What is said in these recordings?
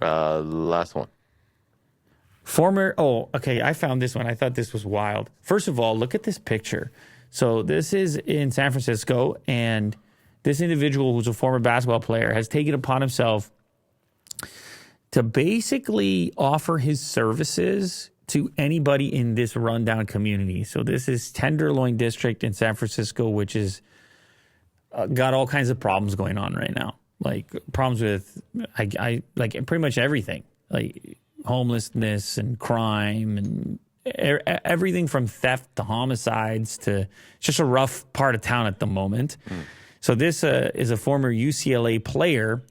Last one. I found this one. I thought this was wild. First of all, look at this picture. So this is in San Francisco, and this individual who's a former basketball player has taken upon himself to basically offer his services to anybody in this rundown community. So this is Tenderloin District in San Francisco, which is got all kinds of problems going on right now. Like problems with like pretty much everything, like homelessness and crime and everything from theft to homicides to just a rough part of town at the moment. So this is a former UCLA player.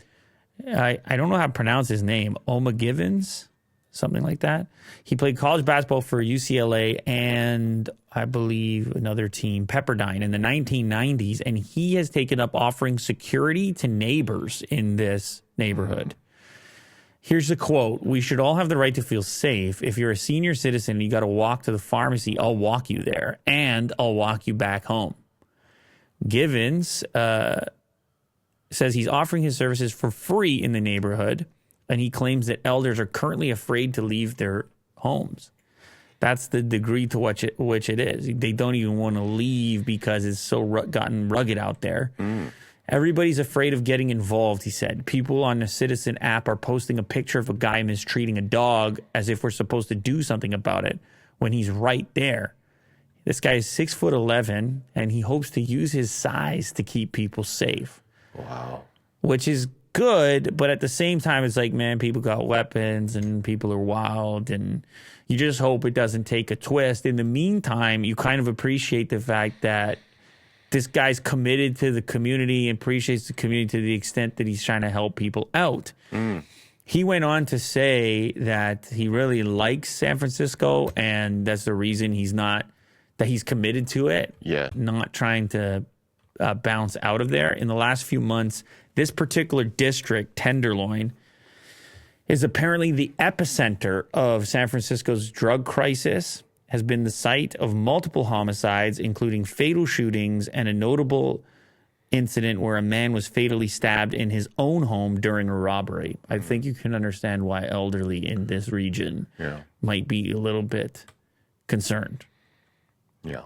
I don't know how to pronounce his name. Oma Givens, something like that. He played college basketball for UCLA and I believe another team, Pepperdine, in the 1990s. And he has taken up offering security to neighbors in this neighborhood. Here's the quote. "We should all have the right to feel safe. If you're a senior citizen and you got to walk to the pharmacy, I'll walk you there and I'll walk you back home." Givens says he's offering his services for free in the neighborhood, and he claims that elders are currently afraid to leave their homes. That's the degree to which it is. They don't even want to leave because it's so gotten rugged out there. Everybody's afraid of getting involved, he said. People on the Citizen app are posting a picture of a guy mistreating a dog as if we're supposed to do something about it when he's right there. This guy is 6'11", and he hopes to use his size to keep people safe. Wow. Which is good, but at the same time, it's like, man, people got weapons and people are wild, and you just hope it doesn't take a twist. In the meantime, you kind of appreciate the fact that this guy's committed to the community and appreciates the community to the extent that he's trying to help people out. He went on to say that he really likes San Francisco, and that's the reason he's committed to it. Yeah. Not trying to bounce out of there. In the last few months, this particular district, Tenderloin, is apparently the epicenter of San Francisco's drug crisis, has been the site of multiple homicides, including fatal shootings and a notable incident where a man was fatally stabbed in his own home during a robbery. I think you can understand why elderly in this region might be a little bit concerned. Yeah.